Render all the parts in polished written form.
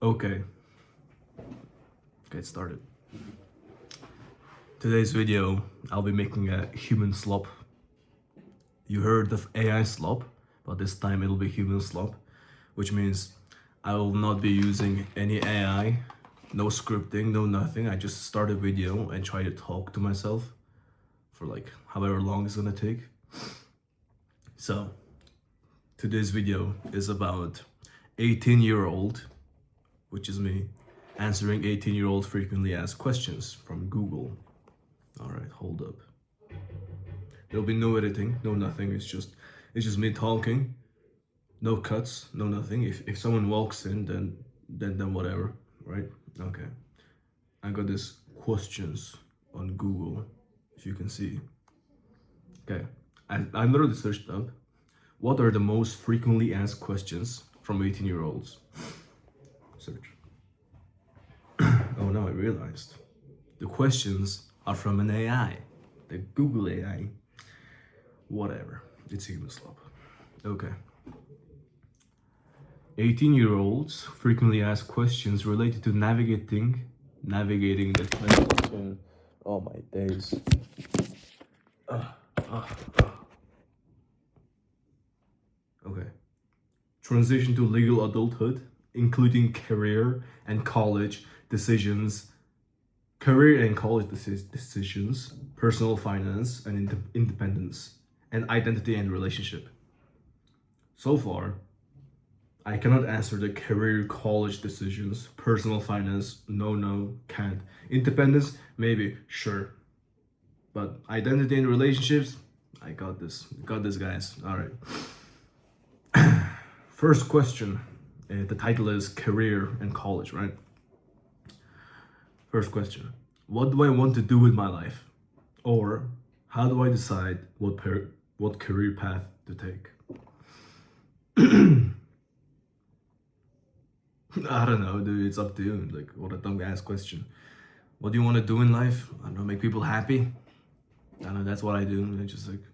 Okay, get started. Today's video, I'll be making a human slop. You heard of AI slop, but this time it'll be human slop, which means I will not be using any AI, no scripting, no nothing. I just start a video and try to talk to myself for like however long it's gonna take. So, today's video is about 18-year-old, which is me, answering 18-year-old frequently asked questions from Google. All right, hold up. There'll be no editing, no nothing. It's just me talking. No cuts, no nothing. If someone walks in, then whatever, right? Okay. I got these questions on Google, if you can see. Okay. I literally searched up what are the most frequently asked questions from 18-year-olds. Search. Oh, now I realized. The questions are from an AI. The Google AI. Whatever. It's human slop. Okay. 18-year-olds frequently ask questions related to navigating the 2010. Oh my days. Okay. Transition to legal adulthood, including career and college decisions, personal finance and independence, and identity and relationship. So far, I cannot answer the career, college decisions, personal finance, no, can't. Independence, maybe, sure. But identity and relationships, I got this. Got this, guys. All right. First question. The title is career and college, right? First question. What do I want to do with my life? Or how do I decide what career path to take? I don't know, dude. It's up to you. Like, what a dumb ass question. What do you want to do in life? I don't know, make people happy. I don't know. That's what I do. I just like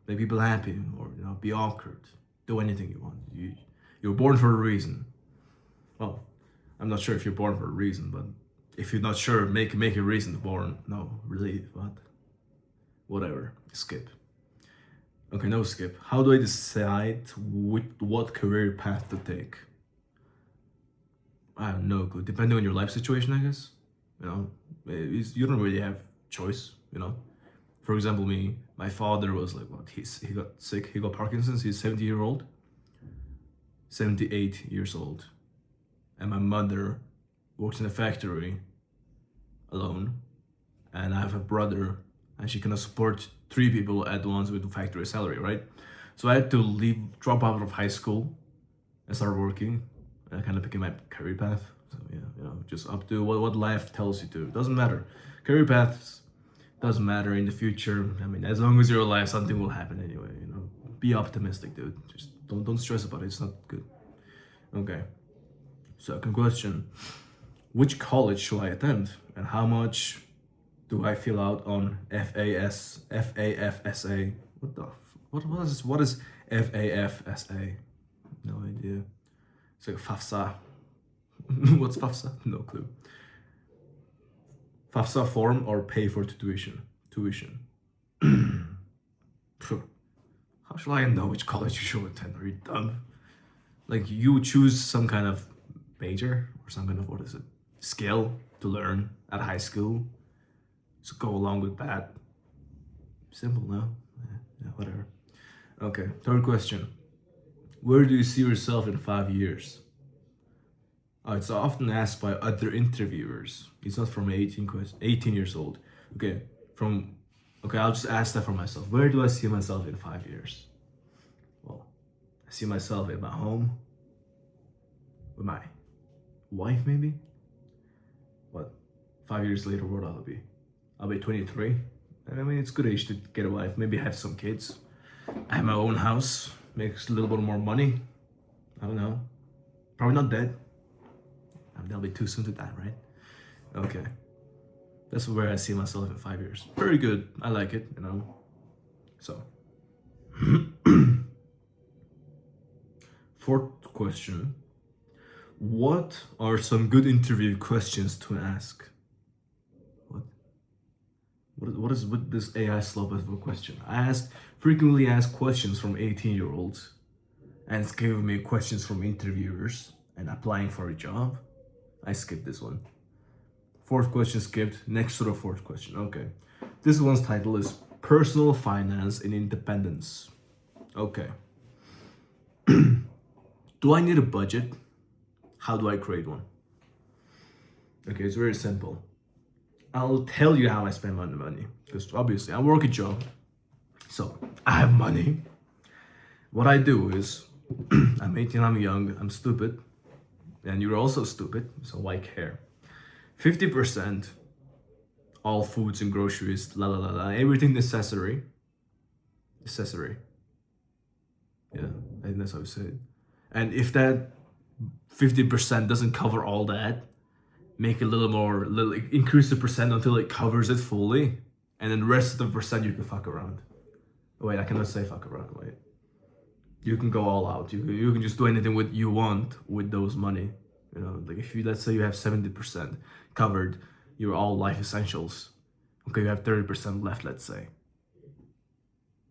make people happy, or be awkward. Do anything you want. You're born for a reason. Well, I'm not sure if you're born for a reason, but if you're not sure, make a reason to born. No, really, what? Whatever. Skip. Okay, no skip. How do I decide what career path to take? I have no clue. Depending on your life situation, I guess. You don't really have choice. For example, my father was like, what? He got sick. He got Parkinson's. He's 78 years old, and my mother works in a factory alone, and I have a brother, and she cannot support 3 people at once with the factory salary, right? So I had to drop out of high school, and start working. I kind of became my career path. So yeah, just up to what life tells you to. Doesn't matter. Career paths doesn't matter in the future. I mean, as long as you're alive, something will happen anyway. Be optimistic, dude. Just don't stress about it. It's not good. Okay. Second question: which college should I attend, and how much do I fill out on FAFSA? What is FAFSA? No idea. It's like FAFSA. What's FAFSA? No clue. FAFSA form or pay for tuition. How should I know which college you should attend? Are you dumb? Like, you choose some kind of major or some kind of, skill to learn at high school. So go along with that. Simple, no? Yeah, whatever. Okay, third question. Where do you see yourself in 5 years? It's often asked by other interviewers. It's not from 18 years old. Okay, I'll just ask that for myself. Where do I see myself in 5 years? Well, I see myself in my home, with my wife, maybe. What? 5 years later, what I'll be? I'll be 23. I mean, it's good age to get a wife. Maybe have some kids. I have my own house. Makes a little bit more money. I don't know. Probably not dead. That'll be too soon to die, right? Okay. That's where I see myself in 5 years. Very good. I like it, So. Fourth question. What are some good interview questions to ask? What? What is with this AI slop as a question? I asked frequently asked questions from 18-year-olds, and it's giving me questions from interviewers and applying for a job. I skipped this one. Fourth question skipped. Next to the fourth question. Okay. This one's title is Personal Finance and Independence. Okay. Do I need a budget? How do I create one? Okay, it's very simple. I'll tell you how I spend my money. Because obviously I work a job. So I have money. What I do is I'm 18, I'm young, I'm stupid. And you're also stupid, so why care? 50% all foods and groceries, everything necessary. Yeah, I think that's how you say it. And if that 50% doesn't cover all that, make a little more, increase the percent until it covers it fully. And then the rest of the percent you can fuck around. Wait, I cannot say fuck around, wait. You can go all out. You can just do anything with you want with those money. You know, like if you, let's say you have 70% covered your all life essentials. Okay, you have 30% left, let's say.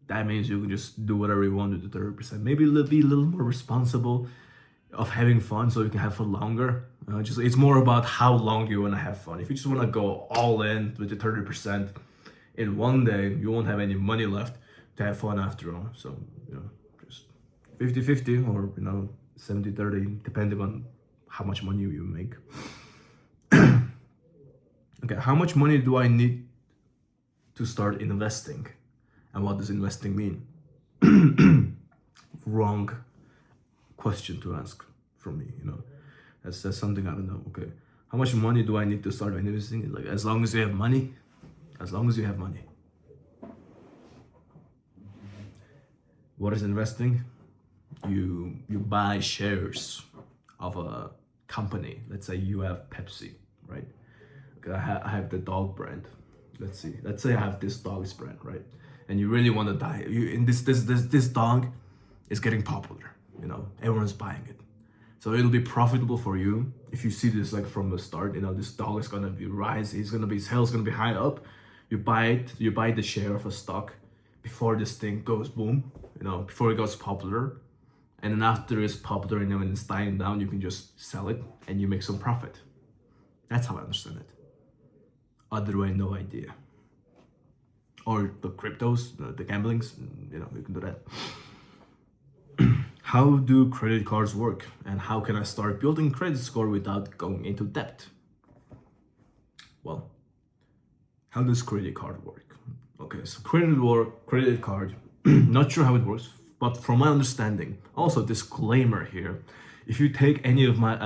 That means you can just do whatever you want with the 30%. Maybe be a little more responsible of having fun so you can have fun longer. Just it's more about how long you want to have fun. If you just want to go all in with the 30% in one day, you won't have any money left to have fun after all. So, you know, just 50-50 or, you know, 70-30, depending on how much money you make. Okay, how much money do I need to start investing? And what does investing mean? Wrong question to ask from me, you know. That's something I don't know. Okay, how much money do I need to start investing? Like, as long as you have money, as long as you have money. What is investing? You buy shares of a company. Let's say you have Pepsi, right? Okay, I have the dog brand. Let's say I have this dog's brand, right? And you really want to die. And this dog is getting popular. You know, everyone's buying it. So it'll be profitable for you if you see this like from the start. You know, this dog is gonna be rising. His sales gonna be high up. You buy it. You buy the share of a stock before this thing goes boom. You know, before it goes popular. And then after it's popular and when it's dying down, you can just sell it and you make some profit. That's how I understand it. Other way, no idea. Or the cryptos, the gamblings, you know, you can do that. How do credit cards work? And how can I start building credit score without going into debt? Well, how does credit card work? Okay, so credit card, not sure how it works, but from my understanding, also disclaimer here, if you take any of my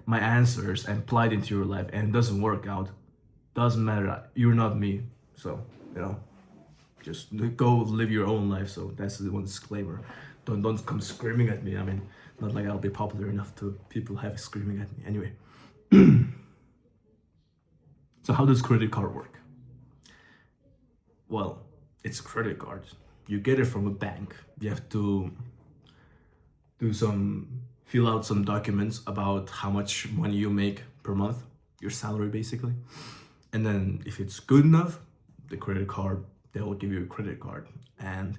my answers and apply it into your life and it doesn't work out, doesn't matter, you're not me. So, you know, just go live your own life. So that's the one disclaimer. Don't come screaming at me. I mean, not like I'll be popular enough to people have screaming at me. Anyway. So how does credit card work? Well, it's a credit card. You get it from a bank. You have to fill out some documents about how much money you make per month, your salary basically. And then if it's good enough, the credit card, they will give you a credit card. And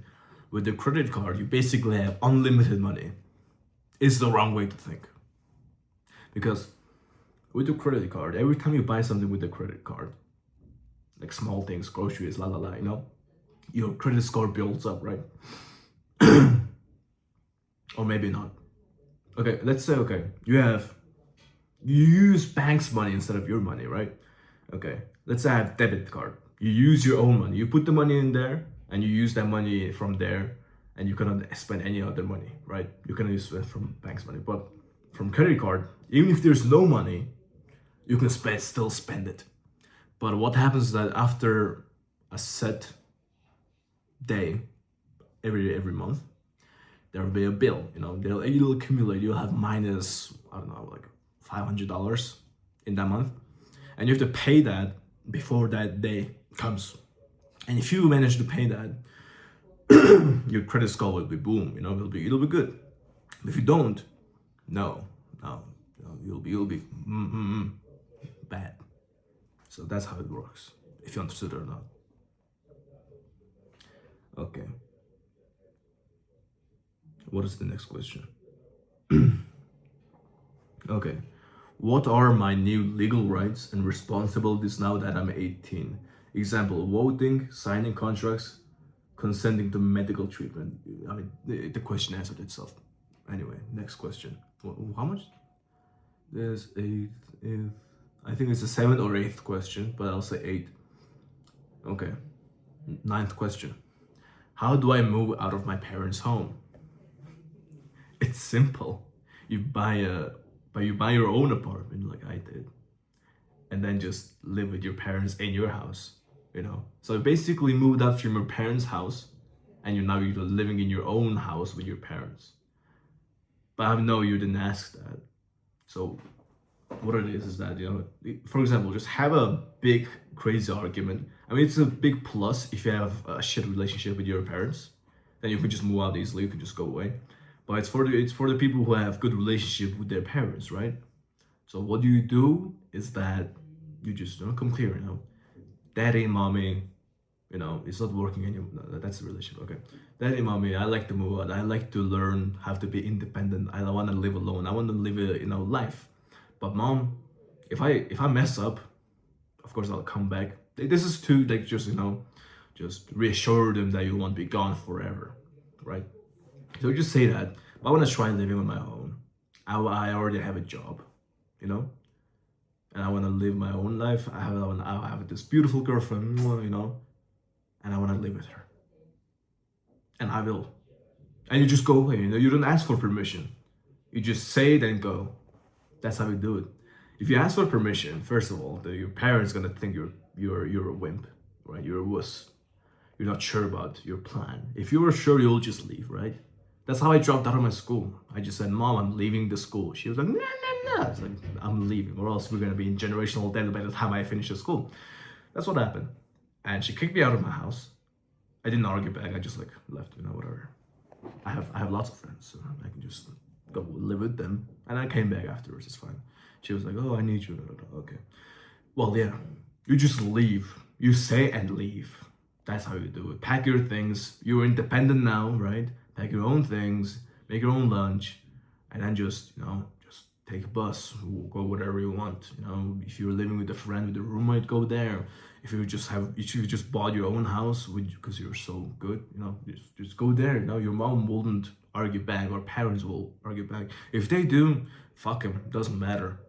with the credit card, you basically have unlimited money. It's the wrong way to think. Because with the credit card, every time you buy something with the credit card, like small things, groceries, you know, your credit score builds up, right? Or maybe not. Okay, let's say, okay, you use bank's money instead of your money, right? Okay, let's say I have debit card. You use your own money. You put the money in there and you use that money from there and you cannot spend any other money, right? You cannot use it from bank's money. But from credit card, even if there's no money, you can still spend it. But what happens is that after a set day, every month, there will be a bill, you know, it'll accumulate. You'll have minus, I don't know, like $500 in that month. And you have to pay that before that day comes. And if you manage to pay that, your credit score will be boom, you know, it'll be good. If you don't, No, no, no, you'll be bad. So that's how it works. If you understood or not. Okay. What is the next question? Okay. What are my new legal rights and responsibilities now that I'm 18? Example, voting, signing contracts, consenting to medical treatment. I mean, the question answered itself. Anyway, next question. How much? There's eighth, eighth. I think it's the seventh or eighth question, but I'll say eight. Okay. Ninth question. How do I move out of my parents' home? It's simple. You buy a, but you buy your own apartment like I did, and then just live with your parents in your house. So you basically moved out from your parents' house, and you're living in your own house with your parents. But I know you didn't ask that. So what it is that for example, just have a big crazy argument. I mean, it's a big plus if you have a shit relationship with your parents, then you can just move out easily. You can just go away. But it's for the people who have good relationship with their parents, right? So what you do is that you just come clear, daddy, mommy, it's not working anymore. No, that's the relationship. Okay, daddy, mommy, I like to move out. I like to learn how to be independent. I don't want to live alone. I want to live a life. But mom, if I mess up, of course I'll come back. This is to like just reassure them that you won't be gone forever, right? So just say that. But I want to try living on my own. I already have a job, you know, and I want to live my own life. I have this beautiful girlfriend, and I want to live with her, and I will. And you just go away. You don't ask for permission. You just say it and go. That's how we do it. If you ask for permission, first of all, your parents gonna think you're a wimp, right? You're a wuss. You're not sure about your plan. If you were sure, you'll just leave, right? That's how I dropped out of my school. I just said, "Mom, I'm leaving the school." She was like, "No, no, no." It's like, "I'm leaving, or else we're gonna be in generational debt by the time I finish the school." That's what happened, and she kicked me out of my house. I didn't argue back. I just like left, whatever. I have lots of friends, so I can just go live with them. And I came back afterwards. It's fine. She was like, "Oh, I need you." Okay. Well, yeah. You just leave. You say and leave. That's how you do it. Pack your things. You're independent now, right? Pack your own things. Make your own lunch, and then just take a bus. Go wherever you want. If you're living with a friend, with a roommate, go there. If you just bought your own house because you're so good, just go there. Your mom wouldn't argue back, or parents will argue back. If they do, fuck them. Doesn't matter.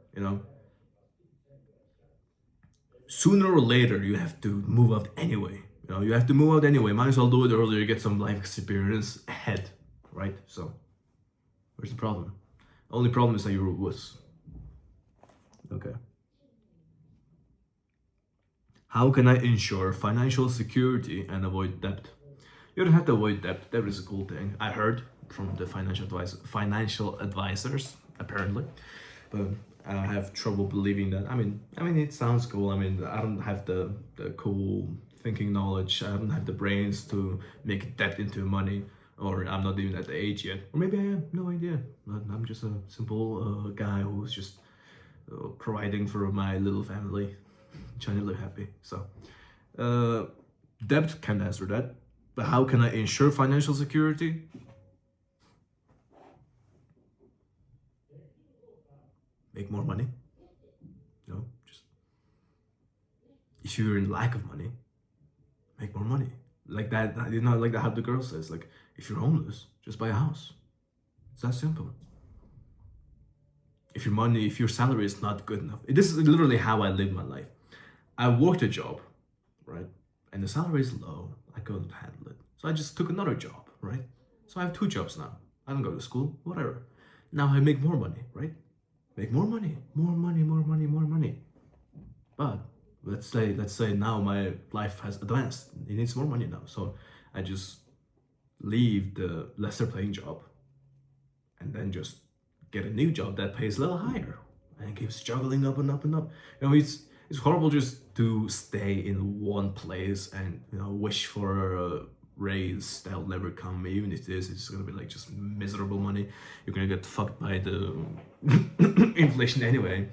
Sooner or later you have to move out anyway. You have to move out anyway. Might as well do it earlier. Get some life experience ahead, right? So, where's the problem? Only problem is that you're a wuss. Okay. How can I ensure financial security and avoid debt? You don't have to avoid debt. Debt is a cool thing. I heard from the financial advisors, apparently, but I have trouble believing that. I mean, it sounds cool. I don't have the cool thinking knowledge. I don't have the brains to make debt into money, or I'm not even at the age yet. Or maybe I am. No idea. But I'm just a simple guy who's just providing for my little family, trying to live happy. So, debt can answer that. But how can I ensure financial security? Make more money. Just if you're in lack of money, make more money. Like that, like that how the girl says, like, if you're homeless, just buy a house. It's that simple. If your salary is not good enough. This is literally how I live my life. I worked a job, right? And the salary is low. I couldn't handle it. So I just took another job, right? So I have two jobs now. I don't go to school, whatever. Now I make more money, right? Make more money, more money, more money, more money. But let's say now my life has advanced. It needs more money now. So I just leave the lesser paying job and then just get a new job that pays a little higher and keeps juggling up and up and up. It's horrible just to stay in one place and wish for raise that'll never come. Even if it is, it's gonna be like just miserable money. You're gonna get fucked by the inflation anyway.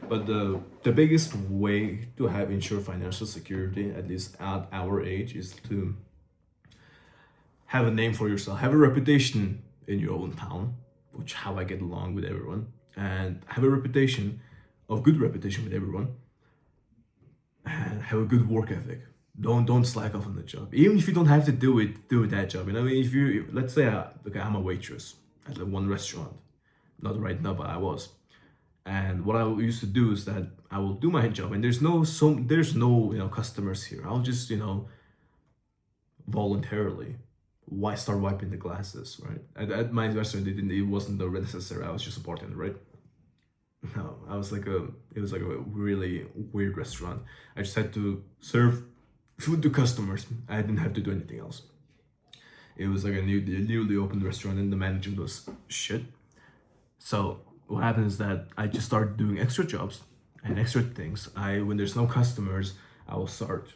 But the biggest way to have ensure financial security, at least at our age, is to have a name for yourself, have a reputation in your own town, which how I get along with everyone, and have a reputation, of good reputation with everyone, and have a good work ethic. Don't slack off on the job, even if you don't have to do that job. You know, if you let's say okay, I'm a waitress at like one restaurant, not right now, but I was. And what I used to do is that I will do my job, and there's no customers here. I'll just voluntarily why start wiping the glasses, right? At my restaurant, it wasn't the necessary. I was just a bartender, right? No, it was like a really weird restaurant. I just had to serve food to customers. I didn't have to do anything else. It was like a newly opened restaurant, and the management was shit. So what happened is that I just started doing extra jobs and extra things. When there's no customers, I will start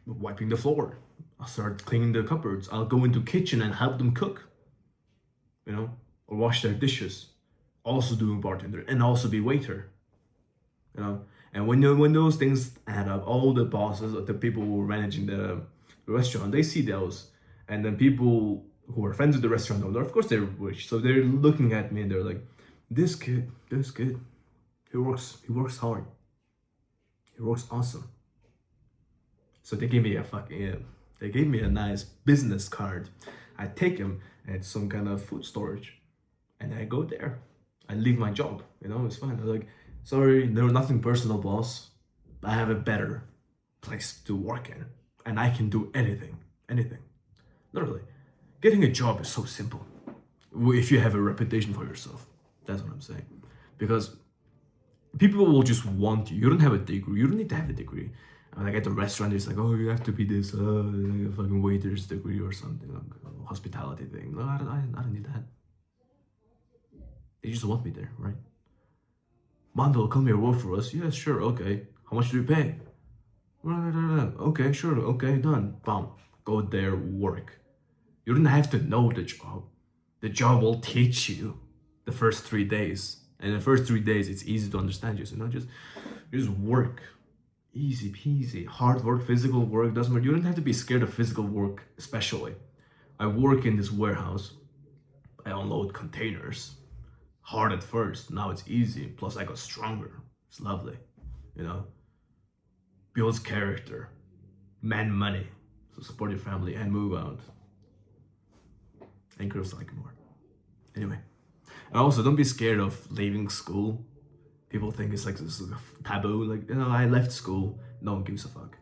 wiping the floor. I'll start cleaning the cupboards. I'll go into kitchen and help them cook, or wash their dishes. Also doing bartender and also be waiter, And when those things add up, all the bosses, the people who were managing the restaurant, they see those, and then people who are friends with the restaurant owner, of course they're rich, so they're looking at me and they're like, this kid, he works hard, he works awesome. So they gave me a nice business card. I take him at some kind of food storage, and I go there. I leave my job, it's fine. I'm like, sorry, there's nothing personal, boss. I have a better place to work in, and I can do anything. Literally, getting a job is so simple. If you have a reputation for yourself, that's what I'm saying. Because people will just want you. You don't have a degree. You don't need to have a degree. Like at the restaurant, it's like, oh, you have to be this like a fucking waiter's degree or something, like a hospitality thing. No, I don't need that. They just want me there, right? Mando, come here, work for us. Yeah, sure, okay. How much do you pay? Okay, sure, okay, done. Bam. Go there, work. You don't have to know the job. The job will teach you the first 3 days. And the first 3 days, it's easy to understand you. So just work. Easy peasy. Hard work, physical work, doesn't matter. You don't have to be scared of physical work, especially. I work in this warehouse. I unload containers. Hard at first, now it's easy. Plus I got stronger. It's lovely, Builds character, man money. So support your family and move out. And girls like more. Anyway, and also don't be scared of leaving school. People think it's like this is a taboo. Like, I left school. No one gives a fuck.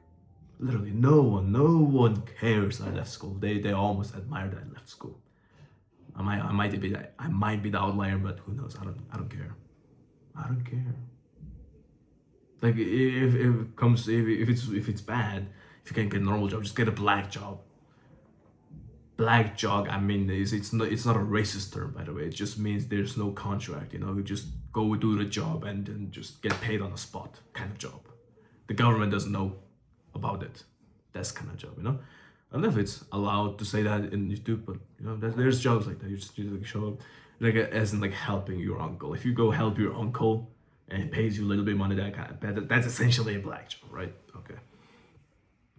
Literally, no one cares I left school. They almost admire that I left school. I might be the outlier, but who knows? I don't care. I don't care. Like if it's bad, if you can't get a normal job, just get a black job. Black job, I mean, it's not a racist term, by the way. It just means there's no contract. You just go do the job and then just get paid on the spot kind of job. The government doesn't know about it. That's kind of job, I don't know if it's allowed to say that in YouTube, but there's jobs like that. You just like show up, like as in like helping your uncle. If you go help your uncle and it pays you a little bit of money, that's essentially a black job, right? Okay.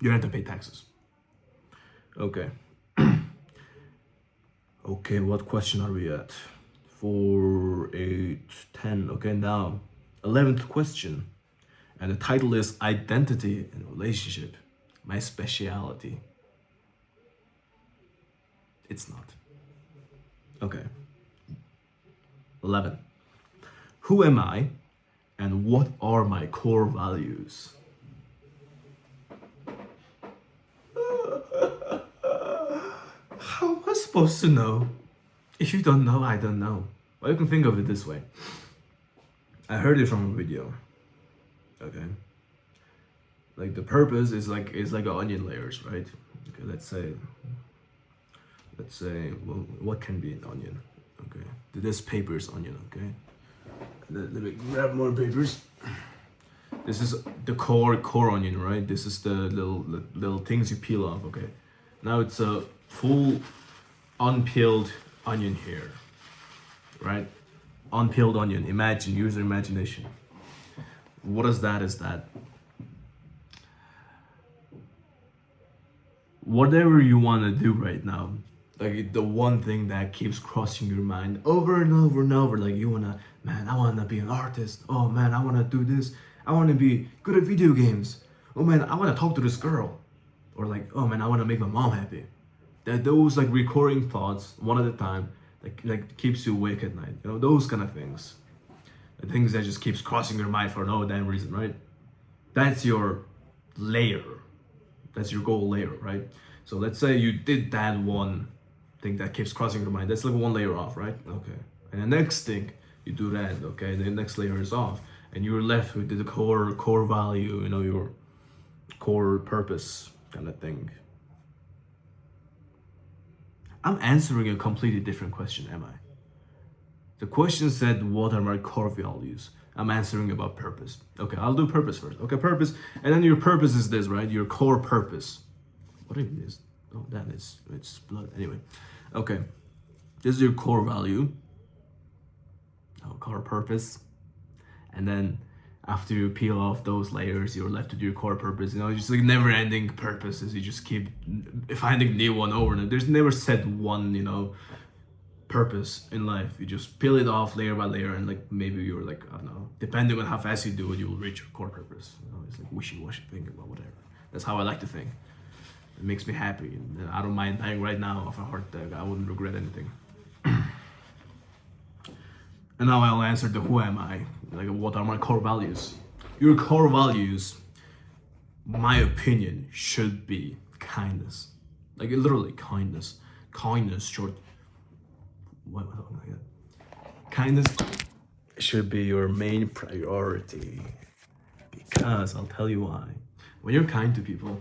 You don't have to pay taxes. Okay. Okay, what question are we at? 4, 8, 10. Okay, now 11th question, and the title is Identity and Relationship, my speciality. It's not. Okay. 11. Who am I and what are my core values? How am I supposed to know? If you don't know, I don't know. Well, you can think of it this way. I heard it from a video. Okay. Like the purpose is like onion layers, right? Okay, let's say, well, what can be an onion? Okay, this paper is onion, okay? Let me grab more papers. This is the core onion, right? This is the little things you peel off, okay? Now it's full unpeeled onion here, right? Unpeeled onion. Imagine, use your imagination. What is that? Is that whatever you want to do right now, like the one thing that keeps crossing your mind over and over and over, like you wanna, man, I wanna be an artist. Oh man, I wanna do this. I wanna be good at video games. Oh man, I wanna talk to this girl. Or like, oh man, I wanna make my mom happy. That those like recurring thoughts, one at a time, like keeps you awake at night. You know, those kind of things. The things that just keeps crossing your mind for no damn reason, right? That's your layer. That's your goal layer, right? So let's say you did that one thing that keeps crossing your mind. That's like one layer off, right? Okay. And the next thing, you do that, okay? The next layer is off. And you're left with the core value, you know, your core purpose kind of thing. I'm answering a completely different question, am I? The question said, what are my core values? I'm answering about purpose. Okay, I'll do purpose first. Okay, purpose. And then your purpose is this, right? Your core purpose. What even is? Oh, that is, it's blood. Anyway, okay. This is your core value. Oh, core purpose. And then after you peel off those layers, you're left with your core purpose. You know, just like never-ending purposes. You just keep finding new one over and over. There's never set one, you know, purpose in life. You just peel it off layer by layer, and like maybe you're like, I don't know, depending on how fast you do it, you will reach your core purpose. You know, it's like wishy-washy thinking about whatever. That's how I like to think. It makes me happy. And I don't mind dying right now of a heart attack. I wouldn't regret anything. And now I'll answer the who am I? Like, what are my core values? Your core values, my opinion, should be kindness. Like literally kindness. Kindness, short. What was I like that? Kindness should be your main priority. Because I'll tell you why. When you're kind to people,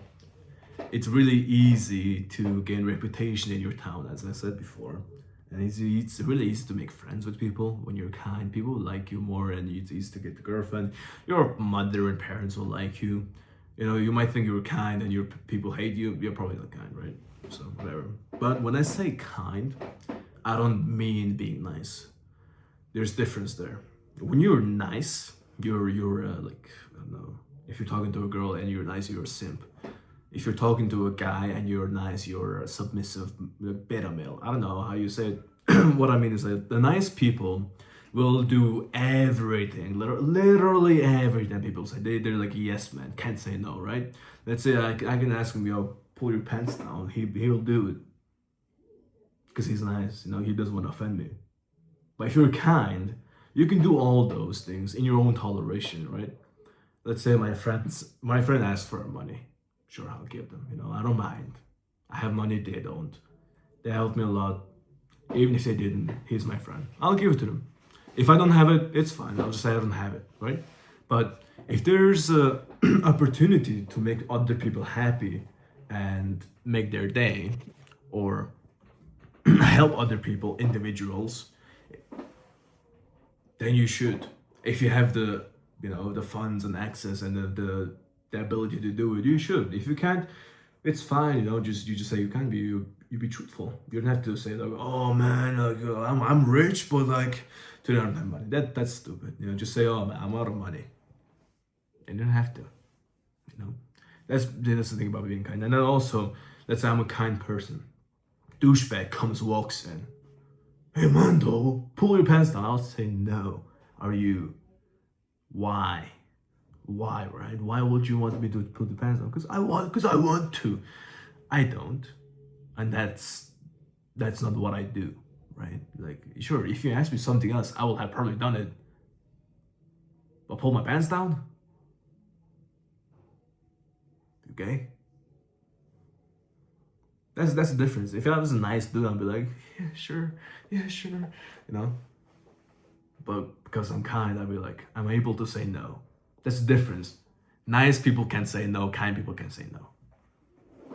it's really easy to gain reputation in your town, as I said before. And it's really easy to make friends with people when you're kind. People will like you more, and it's easy to get a girlfriend. Your mother and parents will like you. You know, you might think you're kind and your people hate you. You're probably not kind, right? So whatever. But when I say kind, I don't mean being nice. There's difference there. When you're nice, you're like, I don't know. If you're talking to a girl and you're nice, you're a simp. If you're talking to a guy and you're nice, you're a submissive beta male. I don't know how you say it. What I mean is that the nice people will do everything, literally everything. People say they're like yes man, can't say no, right? Let's say I can ask him, yo, pull your pants down. He'll do it because he's nice. You know, he doesn't want to offend me. But if you're kind, you can do all those things in your own toleration, right? Let's say my friend asks for money. Sure, I'll give them. You know, I don't mind. I have money, they don't. They helped me a lot. Even if they didn't, he's my friend. I'll give it to them. If I don't have it, it's fine. I'll just say I don't have it, right? But if there's a opportunity to make other people happy and make their day, or help other people, individuals, then you should. If you have the, you know, the funds and access and the ability to do it, you should. If you can't, it's fine. You know, you just say you can't be. You be truthful. You don't have to say like, oh man, like, I'm rich, but like, I don't have money. That's stupid. You know, just say, oh man, I'm out of money. And you don't have to. You know, that's the thing about being kind. And then also, let's say I'm a kind person. Douchebag walks in. Hey Mando, pull your pants down. I'll say no. Are you? Why? Why, right? Why would you want me to put the pants on? Because I want to. I don't. And that's not what I do, right? Like, sure, if you ask me something else, I will have probably done it. But pull my pants down? Okay? That's the difference. If I was a nice dude, I'd be like, yeah, sure. You know? But because I'm kind, I'd be like, I'm able to say no. That's the difference. Nice people can say no, kind people can say no.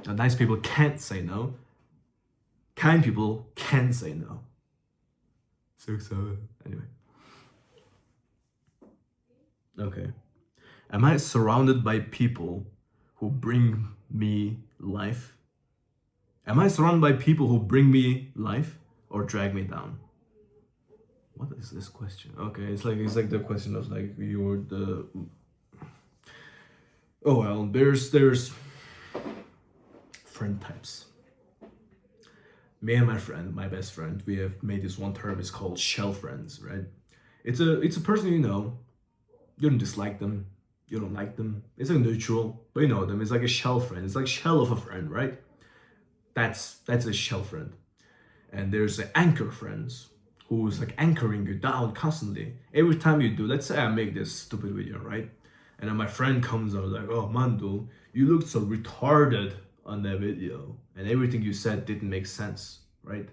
Now, nice people can't say no. Kind people can say no. 6-7. Anyway. Okay. Am I surrounded by people who bring me life? Am I surrounded by people who bring me life or drag me down? What is this question? Okay, it's like the question of like you're the. Oh well, there's friend types. Me and my friend, my best friend, we have made this one term. It's called shell friends, right? It's a person you know. You don't dislike them. You don't like them. It's like neutral, but you know them. It's like a shell friend. It's like shell of a friend, right? That's a shell friend. And there's the anchor friends who's like anchoring you down constantly. Every time you do, let's say I make this stupid video, right? And then my friend comes out like, oh Mandu, you looked so retarded on that video. And everything you said didn't make sense, right?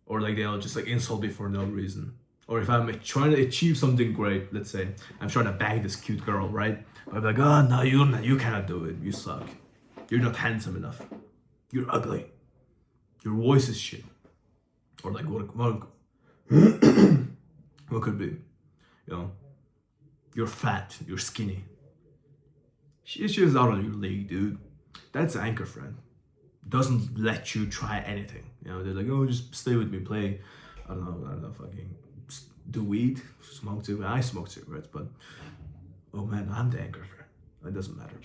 Or like they'll just like insult me for no reason. Or if I'm trying to achieve something great, let's say I'm trying to bag this cute girl, right? I'm like, oh no, you cannot do it. You suck. You're not handsome enough. You're ugly. Your voice is shit. Or like what could be? You know, you're fat. You're skinny. She's just out of your league, dude. That's an anchor friend. Doesn't let you try anything. You know, they're like, oh, just stay with me, play. I don't know, fucking do weed, smoke cigarettes. I smoke cigarettes, but oh man, I'm the anchor friend. It doesn't matter.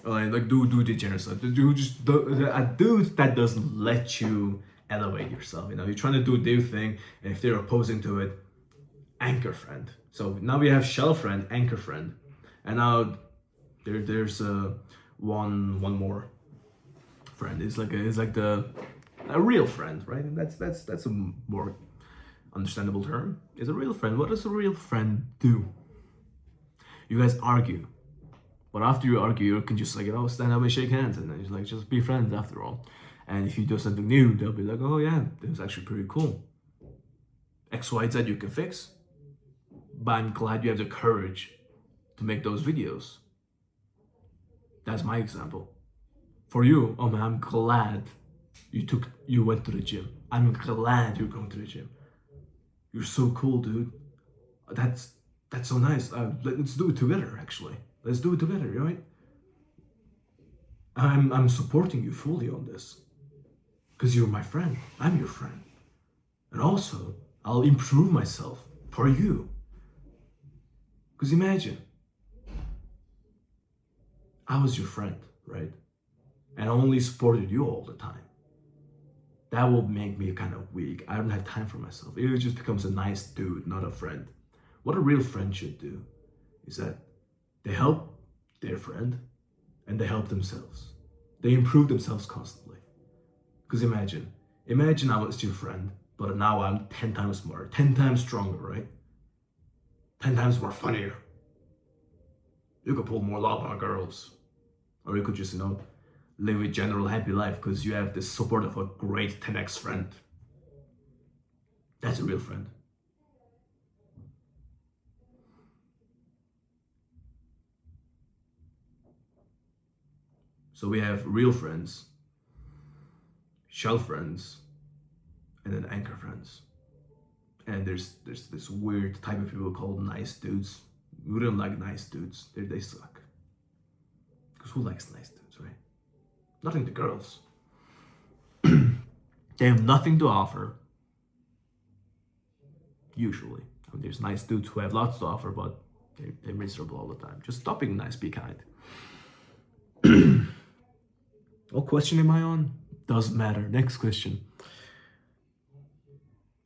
Like do degenerate stuff. A dude that doesn't let you elevate yourself. You know, you're trying to do their thing, and if they're opposing to it, anchor friend. So now we have shell friend, anchor friend, and now there's one more friend. It's like a real friend, right? And that's a more understandable term. Is a real friend. What does a real friend do? You guys argue, but after you argue, you can just like, you know, stand up and shake hands, and then just be friends after all. And if you do something new, they'll be like, oh yeah, this is actually pretty cool. X, Y, Z you can fix, but I'm glad you have the courage to make those videos. That's my example. For you, oh man, I'm glad you went to the gym. I'm glad you're going to the gym. You're so cool, dude. That's so nice. Let's do it together. Actually, let's do it together, right? I'm supporting you fully on this, because you're my friend. I'm your friend, and also I'll improve myself for you. Because imagine, I was your friend, right? And I only supported you all the time. That will make me kind of weak. I don't have time for myself. It just becomes a nice dude, not a friend. What a real friend should do is that they help their friend and they help themselves. They improve themselves constantly. Because imagine I was your friend, but now I'm 10 times smarter, 10 times stronger, right? 10 times more funnier. You could pull more love on girls. Or you could just, live a general happy life because you have the support of a great 10x friend. That's a real friend. So we have real friends, shell friends, and then anchor friends. And there's this weird type of people called nice dudes. We don't like nice dudes. They suck. Because who likes nice dudes, right? Nothing to girls. They have nothing to offer. Usually. There's nice dudes who have lots to offer, but they're miserable all the time. Just stop being nice, be kind. What question am I on? Doesn't matter. Next question.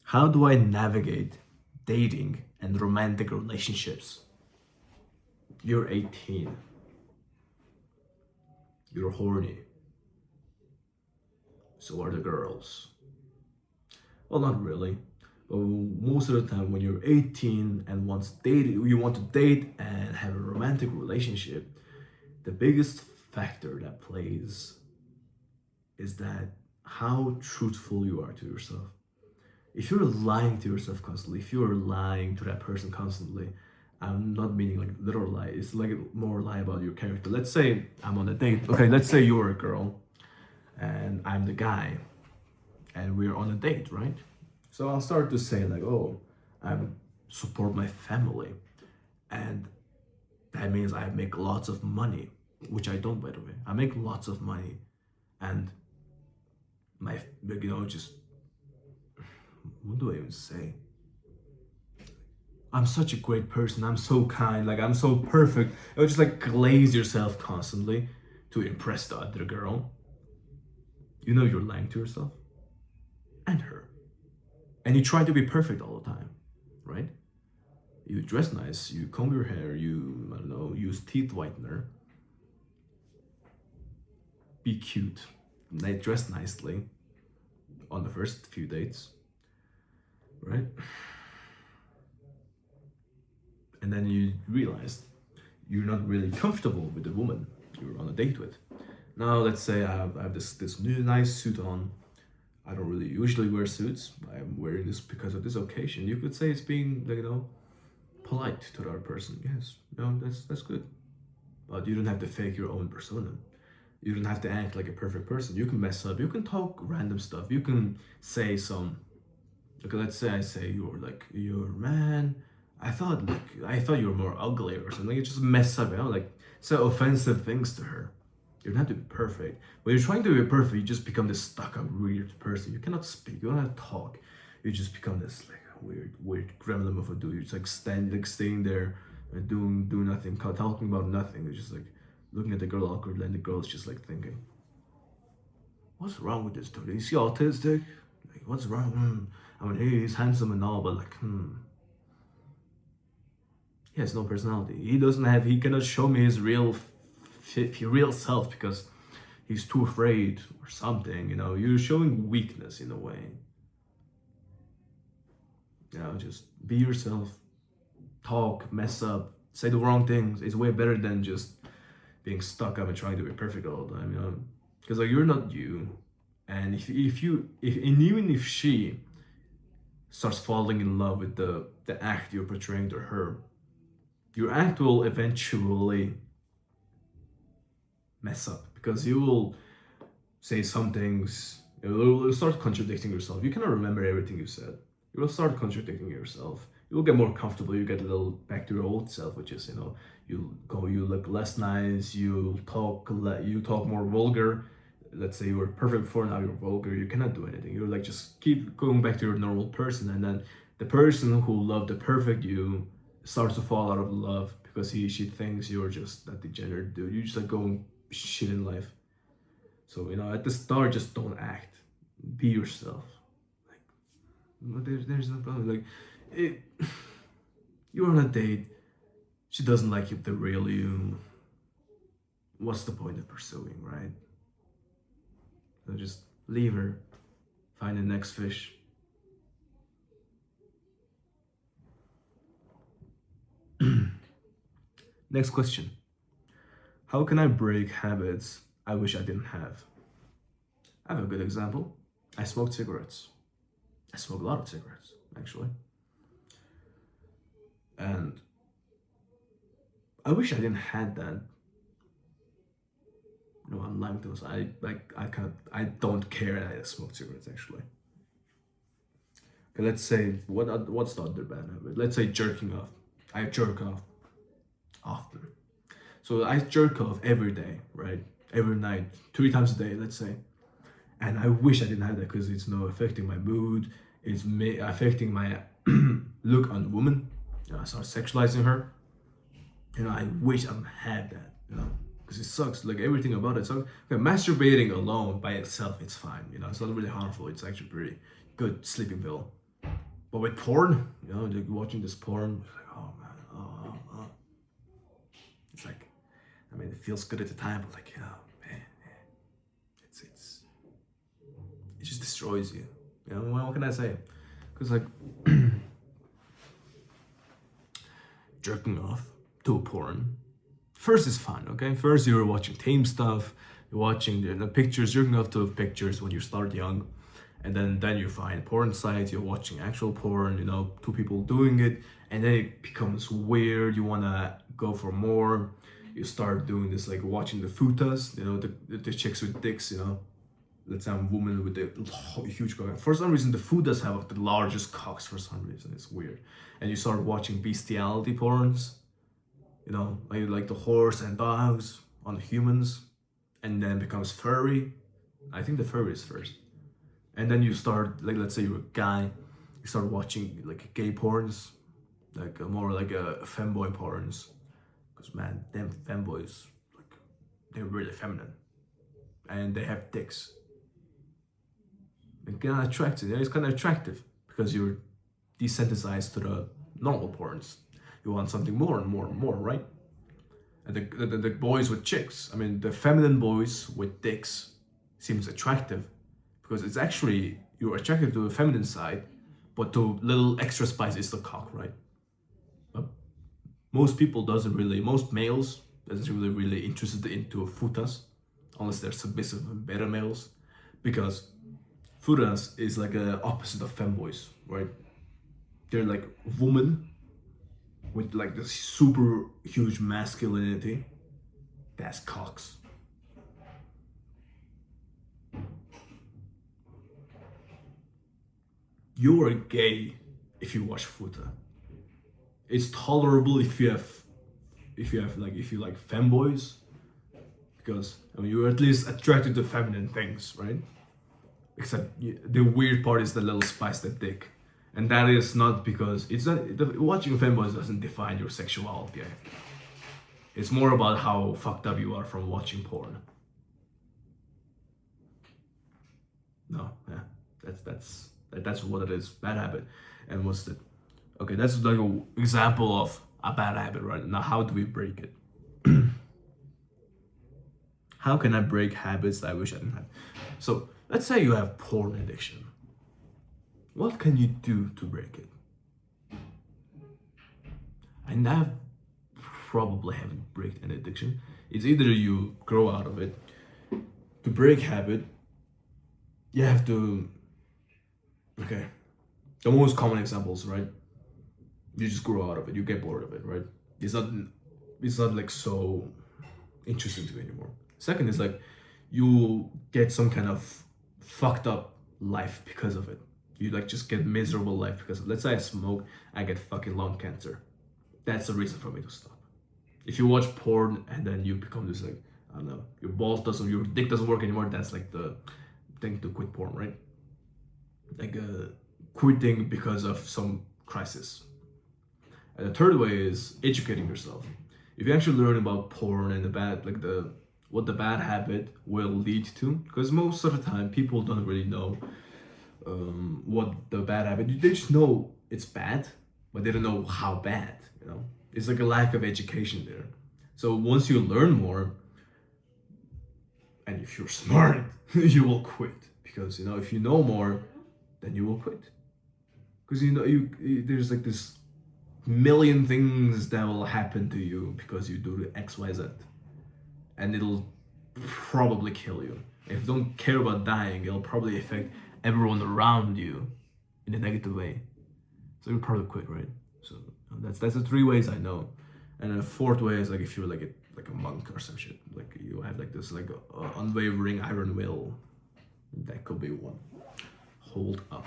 How do I navigate dating and romantic relationships? You're 18. You're horny. So are the girls. Well, not really. But most of the time, when you're 18 and you want to date and have a romantic relationship, the biggest factor that plays is that how truthful you are to yourself. If you're lying to yourself constantly, if you're lying to that person constantly, I'm not meaning like literal lie, it's like more lie about your character. Let's say I'm on a date. Okay, let's say you're a girl and I'm the guy and we're on a date, right? So I'll start to say like, oh, I support my family, and that means I make lots of money, which I don't, by the way. I make lots of money, and my, just, what do I even say? I'm such a great person. I'm so kind. Like, I'm so perfect. It would just like glaze yourself constantly to impress the other girl. You know you're lying to yourself and her. And you try to be perfect all the time, right? You dress nice, you comb your hair, you, I don't know, use teeth whitener, be cute, dress nicely on the first few dates, right? And then you realize you're not really comfortable with the woman you're on a date with. Now, let's say I have this new nice suit on. I don't really usually wear suits. I'm wearing this because of this occasion. You could say it's being, polite to the other person. Yes, no, that's good. But you don't have to fake your own persona. You don't have to act like a perfect person. You can mess up. You can talk random stuff. You can say some. Okay, let's say I say you're man. I thought you were more ugly or something. You just mess up, like say offensive things to her. You don't have to be perfect. When you're trying to be perfect, you just become this stuck-up weird person. You cannot speak. You don't have to talk. You just become this like weird gremlin of a dude. You're just staying there and doing nothing, talking about nothing. You're just like looking at the girl awkwardly, and the girl's just like thinking, "What's wrong with this dude? Is he autistic? Like, what's wrong? I mean, he's handsome and all, but like, he has no personality. He cannot show me his real self because he's too afraid or something. You're showing weakness in a way. Just be yourself, talk, mess up, say the wrong things. It's way better than just being stuck up and trying to be perfect all the time. Because like you're not you, and and even if she starts falling in love with the act you're portraying to her, your act will eventually mess up because you will say some things. You'll start contradicting yourself. You cannot remember everything you said. You will start contradicting yourself. You'll get more comfortable. You get a little back to your old self, which is you look less nice. You talk more vulgar. Let's say you were perfect before, now you're vulgar. You cannot do anything. You're like just keep going back to your normal person, and then the person who loved the perfect you starts to fall out of love because she thinks you're just that degenerate dude. You just like going shit in life. So at the start, just don't act. Be yourself. Like, there's no problem. Like, it. You're on a date. She doesn't like you, the real you. What's the point of pursuing, right? So just leave her. Find the next fish. Next question. How can I break habits I wish I didn't have? I have a good example. I smoked cigarettes. I smoke a lot of cigarettes, actually. And I wish I didn't had that. No, I'm lying to us. I don't care that I smoke cigarettes actually. Okay, let's say what's the other bad habit? Let's say jerking off. I jerk off often. So I jerk off every day, right? Every night, 3 times a day, let's say. And I wish I didn't have that because it's affecting my mood. It's affecting my look on the woman. I start sexualizing her. I wish I had that. Because it sucks. Like everything about it sucks. Okay, masturbating alone by itself, it's fine. It's not really harmful. It's actually pretty good sleeping pill. But with porn, like watching this porn, it's like, oh man, oh. It's like, I mean, it feels good at the time, but like, man, it just destroys you. What can I say? Because like, jerking off to a porn. First is fun, okay? First you're watching tame stuff, you're watching the pictures, jerking off to pictures when you start young, and then you find porn sites, you're watching actual porn, two people doing it, and then it becomes weird, you wanna go for more, you start doing this like watching the futas, the chicks with dicks, let's say I'm a woman with a huge cock. For some reason, the futas have the largest cocks for some reason, it's weird. And you start watching bestiality porns, like the horse and dogs on humans, and then becomes furry. I think the furry is first. and then you start like, let's say you're a guy, you start watching like gay porns, like more like a femboy porns, because man, them femboys, like, they're really feminine, and they have dicks. And kind of attractive. Yeah, it's kind of attractive because you're desensitized to the normal porns. You want something more and more and more, right? And the boys with chicks, I mean, the feminine boys with dicks seems attractive because it's actually, you're attracted to the feminine side, but to little extra spice is the cock, right? But most males doesn't really interested into futas unless they're submissive and beta males, because futas is like a opposite of femboys, right? They're like women with like this super huge masculinity. That's cocks. You are gay if you watch futa. It's tolerable if you like femboys, because I mean you're at least attracted to feminine things, right? Except the weird part is the little spice, the dick, and that is not because it's not watching femboys doesn't define your sexuality. It's more about how fucked up you are from watching porn. No, yeah, that's what it is. Bad habit. And what's the okay? That's like an example of a bad habit, right? Now, how do we break it? How can I break habits that I wish I didn't have? So let's say you have porn addiction. What can you do to break it? And I probably haven't break an addiction. It's either you grow out of it. To break habit, you have to. Okay, the most common examples, right? You just grow out of it. You get bored of it, right? It's not. It's not like so interesting to you anymore. Second is like you get some kind of fucked up life because of it. You like just get miserable life because of, let's say I smoke, I get fucking lung cancer. That's the reason for me to stop. If you watch porn and then you become this like, I don't know, your dick doesn't work anymore, that's like the thing to quit porn, right? Like quitting because of some crisis. And the third way is educating yourself. If you actually learn about porn and what the bad habit will lead to, because most of the time people don't really know what the bad habit. They just know it's bad, but they don't know how bad. You know, it's like a lack of education there. So once you learn more, and if you're smart, you will quit, because if you know more, then you will quit, because there's like this million things that will happen to you because you do the XYZ, and it'll probably kill you. If you don't care about dying, it'll probably affect everyone around you in a negative way. So you'll probably quit, right? So that's the three ways I know. And the fourth way is like if you're like a monk or some shit, like you have like this like unwavering iron will. That could be one. Hold up.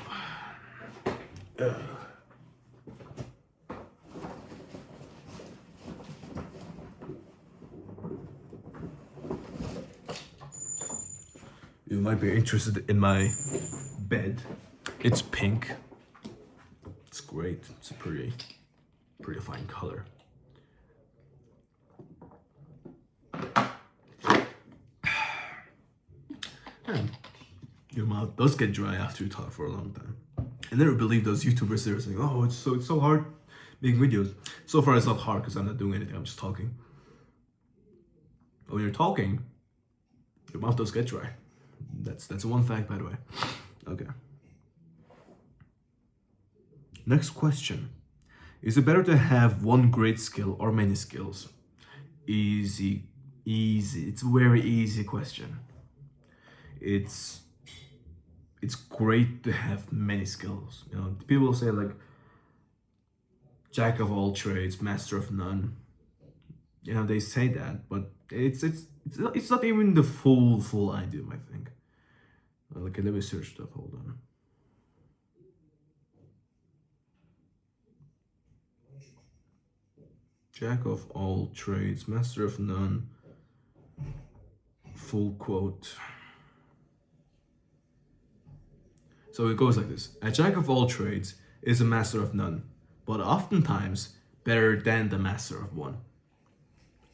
You might be interested in my bed. It's pink. It's great. It's a pretty fine color. And your mouth does get dry after you talk for a long time. I never believe those YouTubers that are saying, "Oh, it's so hard making videos." So far, it's not hard because I'm not doing anything. I'm just talking. But when you're talking, your mouth does get dry. That's one fact, by the way. Okay. Next question. Is it better to have one great skill or many skills? Easy. It's a very easy question. It's great to have many skills. People say like jack of all trades, master of none. They say that, but it's not even the full idea, I think. Okay, let me search that. Hold on. Jack of all trades, master of none. Full quote. So it goes like this: a jack of all trades is a master of none, but oftentimes better than the master of one.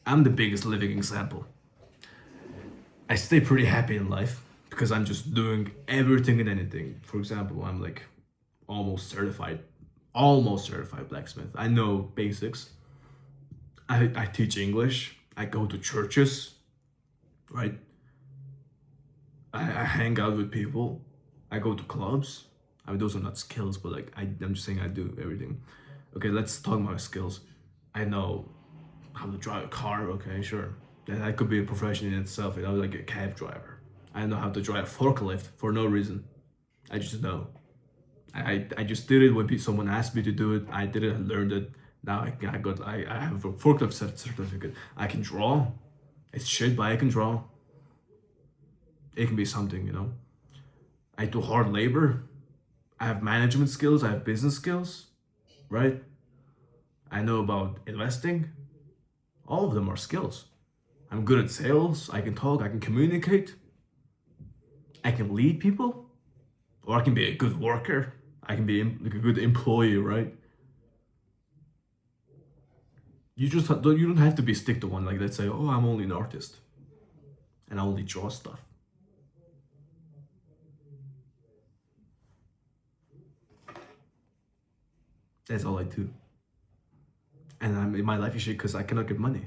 I'm the biggest living example. I stay pretty happy in life because I'm just doing everything and anything. For example, I'm like almost certified, almost certified blacksmith. I know basics. I teach English. I go to churches, right? I hang out with people. I go to clubs. I mean, those are not skills, but like I'm just saying I do everything. Okay, let's talk about skills. I know how to drive a car. Okay, sure. That could be a profession in itself. You know, like a cab driver. I know how to drive a forklift for no reason. I just know. I just did it when someone asked me to do it. I did it. I learned it. Now I have a forklift certificate. I can draw. It's shit, but I can draw. It can be something, you know. I do hard labor. I have management skills. I have business skills, right? I know about investing. All of them are skills. I'm good at sales. I can talk. I can communicate. I can lead people, or I can be a good worker. I can be like a good employee, right? You don't have to be stick to one. Like let's say, oh, I'm only an artist, and I only draw stuff. That's all I do. And I'm in my life is shit because I cannot get money.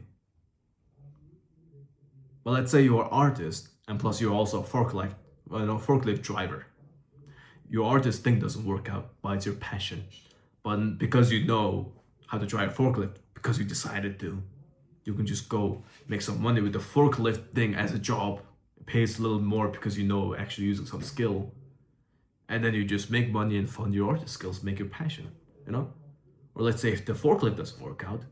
But let's say you're an artist, and plus you're also a forklift driver. Your artist thing doesn't work out, but it's your passion. But because you know how to drive a forklift, because you decided to, you can just go make some money with the forklift thing as a job. It pays a little more because you know actually using some skill. And then you just make money and fund your artist skills, make your passion, you know? Or let's say if the forklift doesn't work out,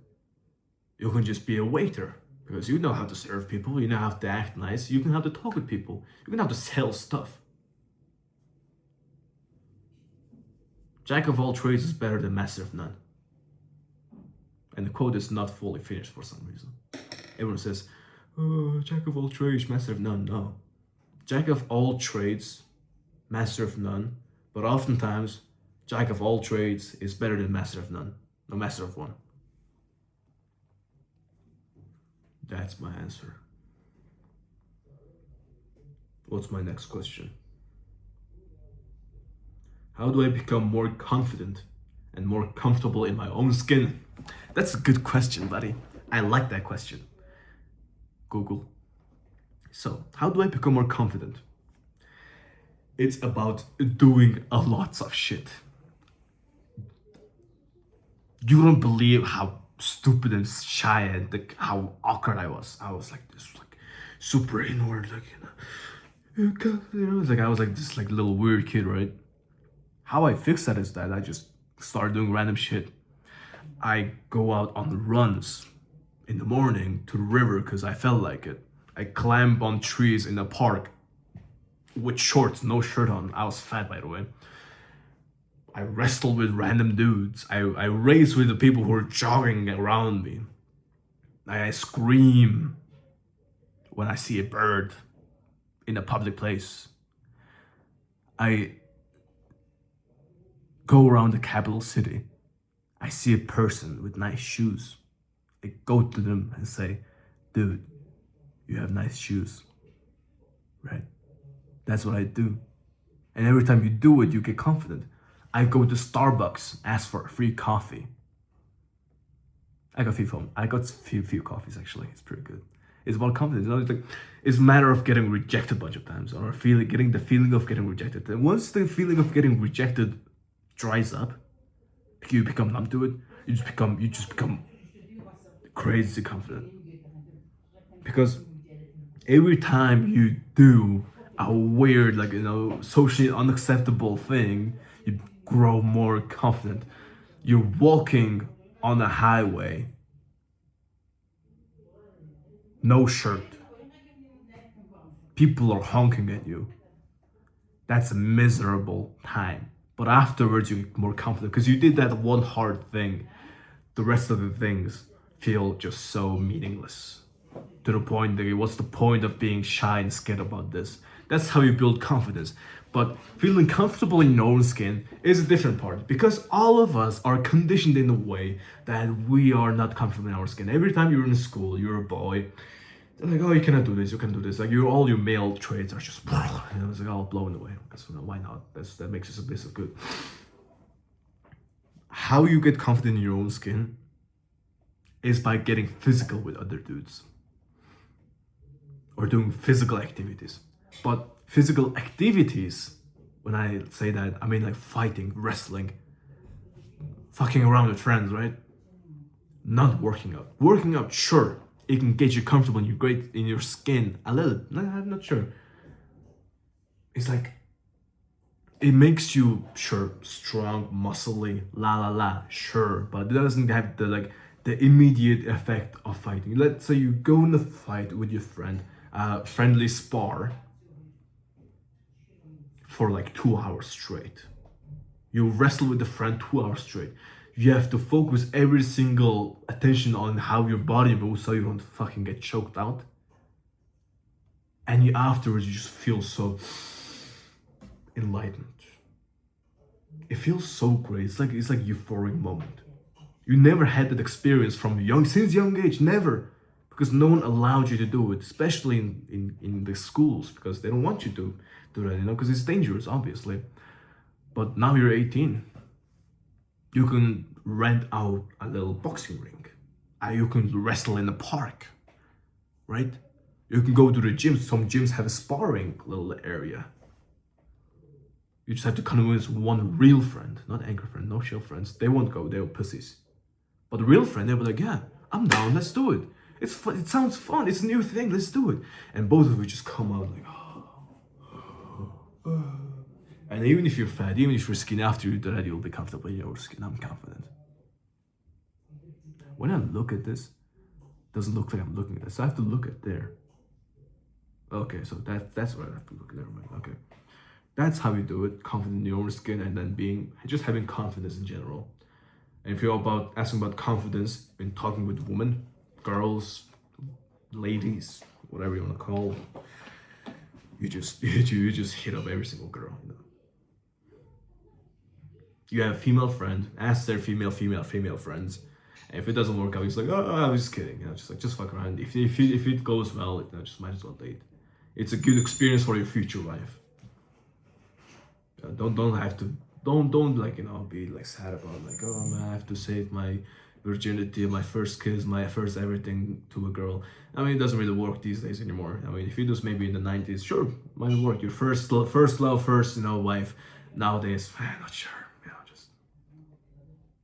you can just be a waiter because you know how to serve people, you know how to act nice, you can how to talk with people, you can how to sell stuff. Jack of all trades is better than master of none. And the quote is not fully finished for some reason. Everyone says, oh, jack of all trades, master of none. No. Jack of all trades, master of none, but oftentimes jack of all trades is better than master of none, no master of one. That's my answer. What's my next question? How do I become more confident and more comfortable in my own skin? That's a good question, buddy. I like that question. Google. So, how do I become more confident? It's about doing a lots of shit. You don't believe how stupid and shy and like, how awkward I was. I was like this, like super inward, like it's like I was like this like little weird kid, right? How I fix that is that I just start doing random shit. I go out on runs in the morning to the river because I felt like it. I climb on trees in the park with shorts, no shirt on. I was fat, by the way. I wrestle with random dudes. I race with the people who are jogging around me. I scream when I see a bird in a public place. I go around the capital city. I see a person with nice shoes. I go to them and say, dude, you have nice shoes, right? That's what I do. And every time you do it, you get confident. I go to Starbucks, ask for a free coffee. I got few coffees actually. It's pretty good. It's about confidence. You know, it's a matter of getting rejected a bunch of times, or getting the feeling of getting rejected. And once the feeling of getting rejected dries up, you become numb to it. You just become crazy confident. Because every time you do a weird, like, you know, socially unacceptable thing, you grow more confident. You're walking on a highway, no shirt. People are honking at you. That's a miserable time. But afterwards, you get more confident because you did that one hard thing. The rest of the things feel just so meaningless. To the point that what's the point of being shy and scared about this? That's how you build confidence. But feeling comfortable in your own skin is a different part because all of us are conditioned in a way that we are not comfortable in our skin. Every time you're in school, you're a boy, they're like, oh, you cannot do this, you can do this. Like all your male traits are just, it's like all blown away. So why not? That makes us a bit so good. How you get confident in your own skin is by getting physical with other dudes or doing physical activities. But physical activities, when I say that, I mean like fighting, wrestling, fucking around with friends, right? Not working out. Working out, sure, it can get you comfortable and you're great in your skin a little. No, I'm not sure. It's like, it makes you, sure, strong, muscly, sure, but it doesn't have the immediate effect of fighting. Let's say you go in a fight with your friend, friendly spar for like 2 hours straight. You wrestle with a friend 2 hours straight. You have to focus every single attention on how your body moves so you don't fucking get choked out. And afterwards you just feel so enlightened. It feels so great. It's like euphoric moment. You never had that experience since young age, never. Because no one allowed you to do it, especially in the schools, because they don't want you to do that, because it's dangerous, obviously. But now you're 18. You can rent out a little boxing ring. You can wrestle in the park, right? You can go to the gym. Some gyms have a sparring little area. You just have to convince one real friend, not anchor friend, no shell friends. They won't go, they're pussies. But the real friend, they'll be like, yeah, I'm down, let's do it. It's fun, it sounds fun, it's a new thing, let's do it. And both of you just come out like, oh. And even if you're fat, even if you're skinny, after you do that, you'll be comfortable in your skin, I'm confident. When I look at this, it doesn't look like I'm looking at this, so I have to look at there. Okay, so that's where I have to look at there, okay. That's how you do it, confident in your own skin, and then just having confidence in general. And if you're asking about confidence in talking with women, girls, ladies, whatever you want to call them, you just hit up every single girl. You have a female friend, ask their female friends, and if it doesn't work out, it's like, oh, I was just kidding, just fuck around. If it goes well, just might as well date. It's a good experience for your future life. Don't be like sad about like, oh man, I have to save my virginity, my first kiss, my first everything to a girl. I mean, it doesn't really work these days anymore. I mean, if it was maybe in the 90s, sure, might work. Your first love, first wife. Nowadays, not sure. Just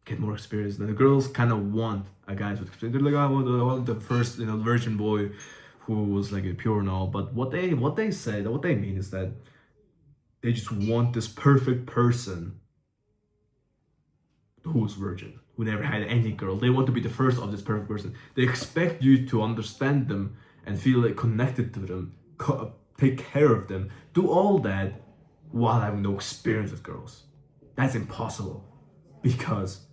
get more experience. The girls kind of want a guy with experience. They're like, I want the first, virgin boy who was like pure and all. But what they mean is that they just want this perfect person who's virgin, who never had any girl. They want to be the first of this perfect person. They expect you to understand them and feel like connected to them, take care of them, do all that while having no experience with girls. That's impossible because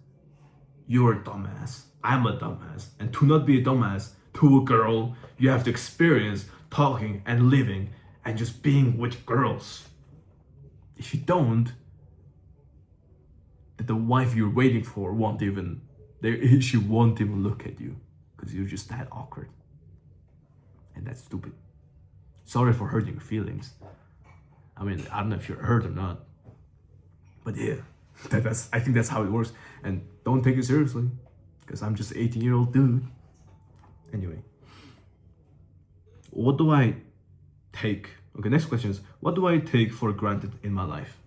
you're a dumbass. I'm a dumbass. And to not be a dumbass to a girl, you have to experience talking and living and just being with girls. If you don't, the wife you're waiting for she won't even look at you because you're just that awkward. And that's stupid. Sorry for hurting your feelings. I mean, I don't know if you're hurt or not. But yeah, I think that's how it works. And don't take it seriously because I'm just an 18-year-old dude. Anyway, what do I take? Okay, next question is, what do I take for granted in my life?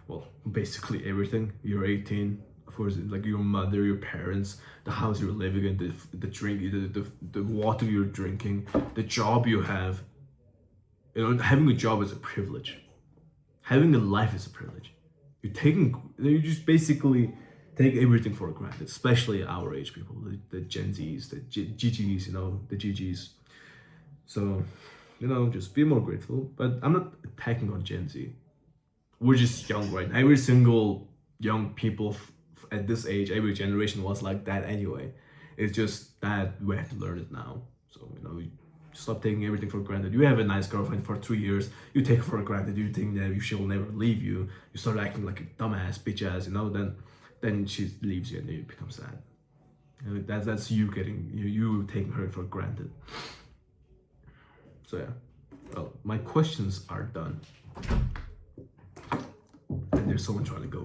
Well, basically everything. You're 18, of course, like your mother, your parents, the house you're living in, the drink, the water you're drinking, the job you have. Having a job is a privilege. Having a life is a privilege. You just basically take everything for granted, especially our age people, the Gen Zs, the GGs, the GGs. So, just be more grateful. But I'm not attacking on Gen Z. We're just young right now. Every single young people at this age, every generation was like that anyway. It's just that we have to learn it now. So, Stop taking everything for granted. You have a nice girlfriend for 3 years. You take her for granted. You think that she'll never leave you. You start acting like a dumbass, bitch ass. Then she leaves you and then you become sad. That's you you taking her for granted. So yeah. Well, my questions are done. And there's someone trying to go.